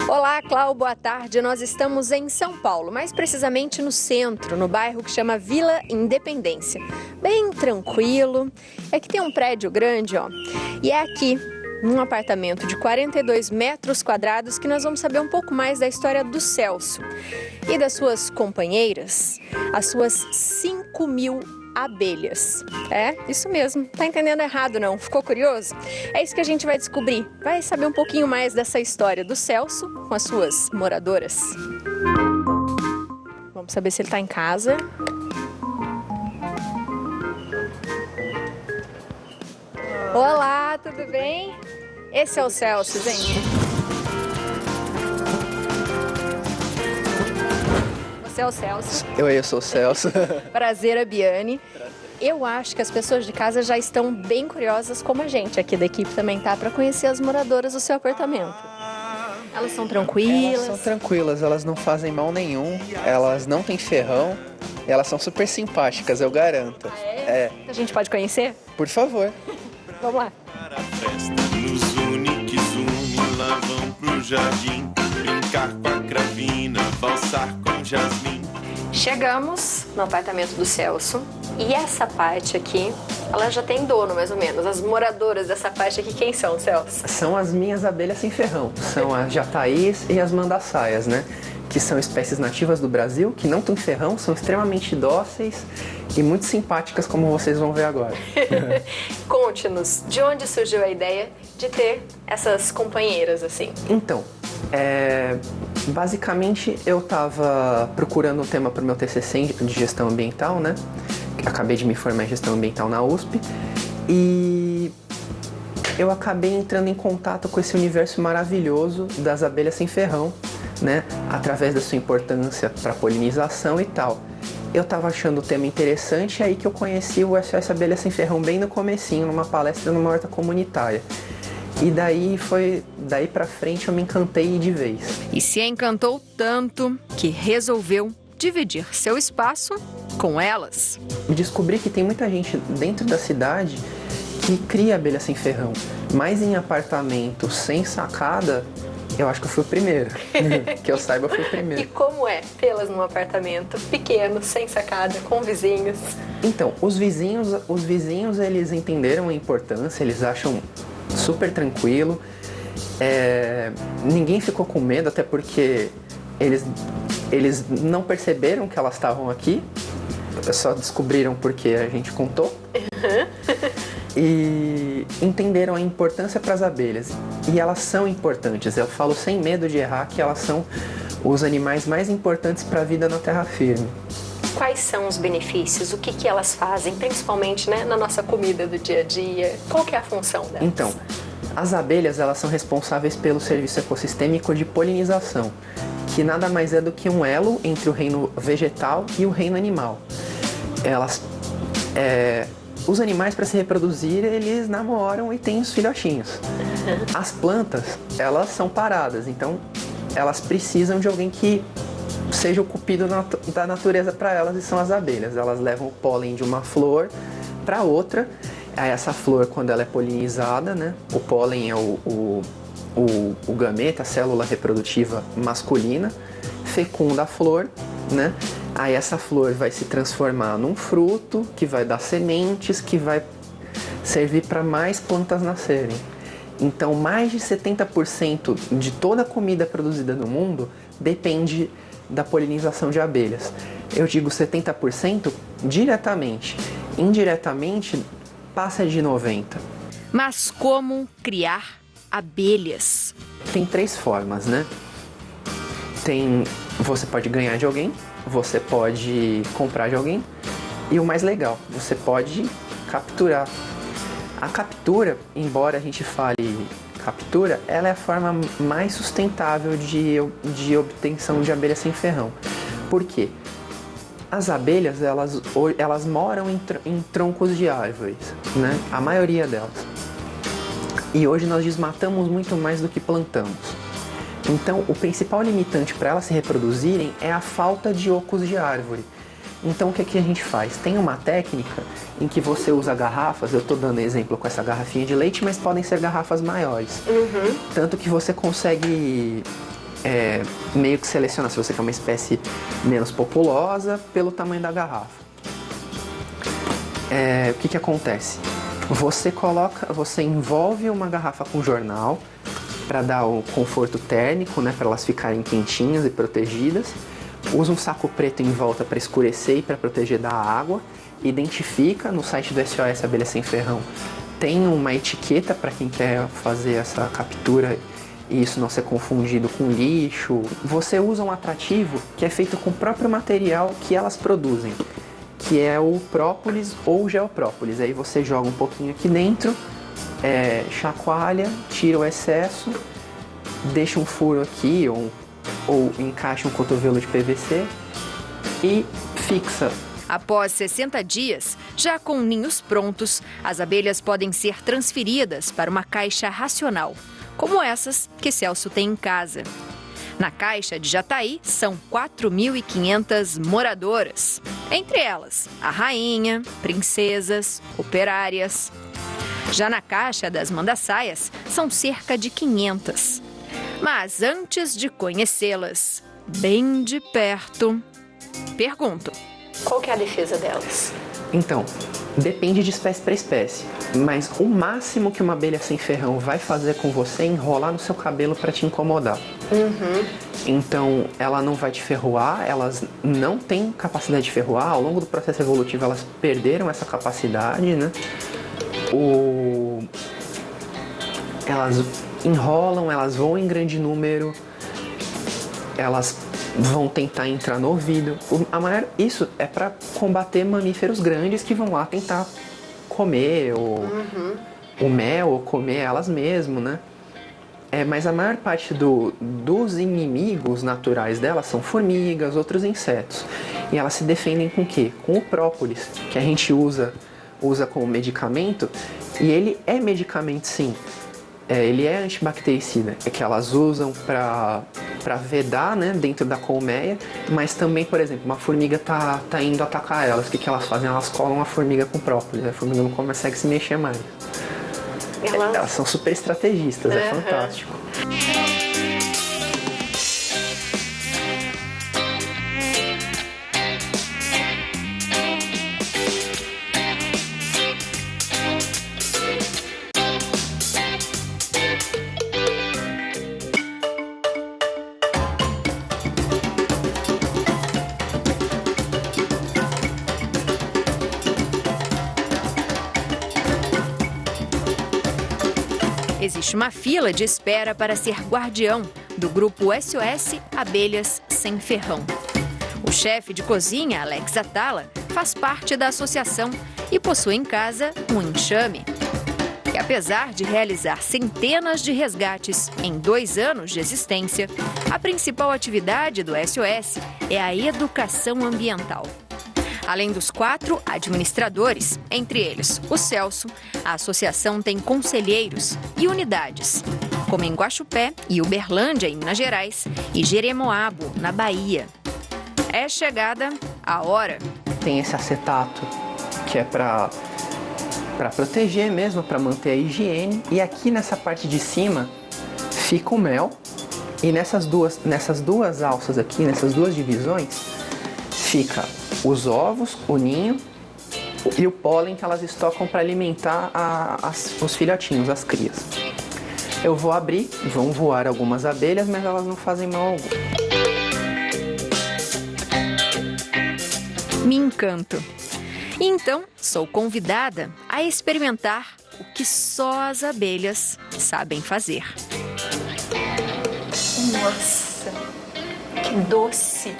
Olá, Clau, boa tarde. Nós estamos em São Paulo, mais precisamente no centro, no bairro que chama Vila Independência. Bem tranquilo. É que tem um prédio grande, ó, e é aqui, num apartamento de 42 metros quadrados, que nós vamos saber um pouco mais da história do Celso e das suas companheiras, as suas 5.000 abelhas. É, isso mesmo, tá entendendo errado não, ficou curioso? É isso que a gente vai descobrir, vai saber um pouquinho mais dessa história do Celso com as suas moradoras. Vamos saber se ele tá em casa. Olá, tudo bem? Esse é o Celso, gente. Você é o Celso. Eu sou o Celso. Prazer, Abiane. Eu acho que as pessoas de casa já estão bem curiosas, como a gente aqui da equipe também tá, para conhecer as moradoras do seu apartamento. Elas são tranquilas? Elas são tranquilas, elas não fazem mal nenhum, elas não têm ferrão, elas são super simpáticas, eu garanto. Ah, é? A gente pode conhecer? Por favor. Vamos lá. Para a festa, nos une que zune, lá vão pro jardim, brincar com a cravina, valsar com jasmim. Chegamos no apartamento do Celso e essa parte aqui, ela já tem dono mais ou menos. As moradoras dessa parte aqui, quem são, Celso? São as minhas abelhas sem ferrão, são as jataís e as mandaçaias, né? Que são espécies nativas do Brasil, que não têm ferrão, são extremamente dóceis e muito simpáticas, como vocês vão ver agora. Conte-nos, de onde surgiu a ideia de ter essas companheiras assim? Então, basicamente eu estava procurando um tema para o meu TCC de gestão ambiental, né? Acabei de me formar em gestão ambiental na USP e eu acabei entrando em contato com esse universo maravilhoso das abelhas sem ferrão, né? Através da sua importância para polinização e tal. Eu estava achando o tema interessante, é aí que eu conheci o SOS Abelha Sem Ferrão bem no comecinho, numa palestra numa horta comunitária. E daí pra frente eu me encantei de vez. E se encantou tanto que resolveu dividir seu espaço com elas. E descobri que tem muita gente dentro da cidade que cria abelha sem ferrão, mas em apartamento sem sacada, eu acho que eu fui o primeiro. Que eu saiba, eu fui o primeiro. E como é tê-las num apartamento pequeno, sem sacada, com vizinhos? Então, os vizinhos eles entenderam a importância, eles acham super tranquilo. Ninguém ficou com medo, até porque eles não perceberam que elas estavam aqui, só descobriram porque a gente contou. E entenderam a importância para as abelhas. E elas são importantes, eu falo sem medo de errar que elas são os animais mais importantes para a vida na terra firme. Quais são os benefícios? O que elas fazem, principalmente, né, na nossa comida do dia a dia? Qual que é a função delas? Então, as abelhas elas são responsáveis pelo serviço ecossistêmico de polinização, que nada mais é do que um elo entre o reino vegetal e o reino animal. Os animais, para se reproduzir, eles namoram e têm os filhotinhos. As plantas, elas são paradas, então elas precisam de alguém que seja o cupido da natureza para elas, e são as abelhas. Elas levam o pólen de uma flor para outra. Aí essa flor, quando ela é polinizada, né, o pólen é o gameta, a célula reprodutiva masculina, fecunda a flor, né? Aí essa flor vai se transformar num fruto, que vai dar sementes, que vai servir para mais plantas nascerem. Então, mais de 70% de toda a comida produzida no mundo depende da polinização de abelhas. Eu digo 70% diretamente. Indiretamente, passa de 90%. Mas como criar abelhas? Tem 3 formas, né? Você pode ganhar de alguém, você pode comprar de alguém e o mais legal, você pode capturar. A captura, embora a gente fale captura, ela é a forma mais sustentável de obtenção de abelha sem ferrão. Por quê? As abelhas, elas moram em troncos de árvores, né? A maioria delas. E hoje nós desmatamos muito mais do que plantamos. Então, o principal limitante para elas se reproduzirem é a falta de ocos de árvore. Então, o que a gente faz? Tem uma técnica em que você usa garrafas, eu estou dando exemplo com essa garrafinha de leite, mas podem ser garrafas maiores. Tanto que você consegue meio que seleciona se você quer uma espécie menos populosa pelo tamanho da garrafa. O que acontece? Você envolve uma garrafa com jornal para dar o conforto térmico, né, para elas ficarem quentinhas e protegidas. Usa um saco preto em volta para escurecer e para proteger da água. Identifica no site do SOS Abelha Sem Ferrão. Tem uma etiqueta para quem quer fazer essa captura e isso não ser confundido com lixo. Você usa um atrativo que é feito com o próprio material que elas produzem, que é o própolis ou geoprópolis. Aí você joga um pouquinho aqui dentro, chacoalha, tira o excesso, deixa um furo aqui ou encaixa um cotovelo de PVC e fixa. Após 60 dias, já com ninhos prontos, as abelhas podem ser transferidas para uma caixa racional, como essas que Celso tem em casa. Na caixa de Jataí são 4.500 moradoras, entre elas a rainha, princesas, operárias. Já na caixa das mandaçaias são cerca de 500. Mas antes de conhecê-las bem de perto, pergunto: qual que é a defesa delas? Então, depende de espécie para espécie, mas o máximo que uma abelha sem ferrão vai fazer com você é enrolar no seu cabelo para te incomodar. Então, ela não vai te ferroar, elas não têm capacidade de ferroar. Ao longo do processo evolutivo, elas perderam essa capacidade, né? Elas enrolam, elas voam em grande número, elas vão tentar entrar no ouvido. Isso é para combater mamíferos grandes que vão lá tentar comer o mel ou comer elas mesmo, né? Mas a maior parte dos inimigos naturais delas são formigas, outros insetos. E elas se defendem com o quê? Com o própolis, que a gente usa como medicamento, e ele é medicamento sim. Ele é antibactericida, que elas usam para vedar, né, dentro da colmeia, mas também, por exemplo, uma formiga tá indo atacar elas, o que elas fazem? Elas colam a formiga com própolis, a formiga não consegue se mexer mais. Elas são super estrategistas, é fantástico. Existe uma fila de espera para ser guardião do grupo SOS Abelhas Sem Ferrão. O chefe de cozinha, Alex Atala, faz parte da associação e possui em casa um enxame. E apesar de realizar centenas de resgates em 2 anos de existência, a principal atividade do SOS é a educação ambiental. Além dos 4 administradores, entre eles o Celso, a associação tem conselheiros e unidades, como em Guaxupé e Uberlândia, em Minas Gerais, e Jeremoabo, na Bahia. É chegada a hora. Tem esse acetato, que é para proteger mesmo, para manter a higiene. E aqui nessa parte de cima fica o mel. E nessas duas alças aqui, nessas 2 divisões, fica os ovos, o ninho e o pólen que elas estocam para alimentar os filhotinhos, as crias. Eu vou abrir, vão voar algumas abelhas, mas elas não fazem mal algum. Me encanto. E então, sou convidada a experimentar o que só as abelhas sabem fazer. Nossa, que doce!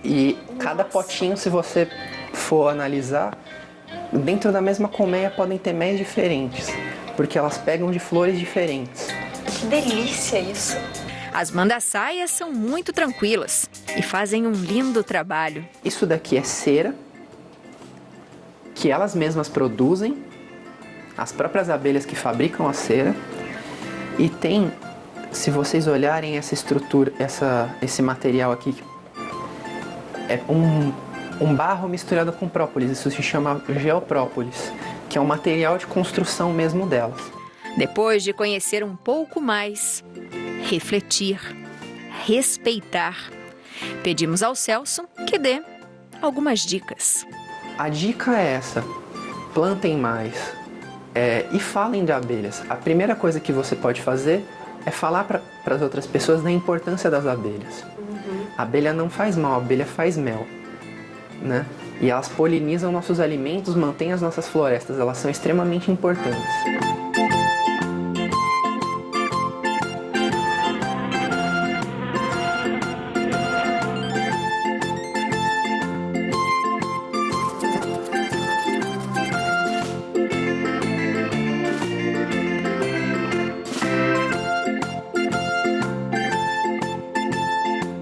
E cada potinho, se você for analisar, dentro da mesma colmeia podem ter méis diferentes, porque elas pegam de flores diferentes. Que delícia isso! As mandaçaias são muito tranquilas e fazem um lindo trabalho. Isso daqui é cera, que elas mesmas produzem, as próprias abelhas que fabricam a cera, e tem, se vocês olharem essa estrutura, esse material aqui, é um barro misturado com própolis. Isso se chama geoprópolis, que é um material de construção mesmo delas. Depois de conhecer um pouco mais, refletir respeitar. Pedimos ao Celso que dê algumas dicas. A dica é essa: plantem mais e falem de abelhas. A primeira coisa que você pode fazer é falar para as outras pessoas da importância das abelhas. A abelha não faz mal, a abelha faz mel, né? E elas polinizam nossos alimentos, mantêm as nossas florestas, elas são extremamente importantes.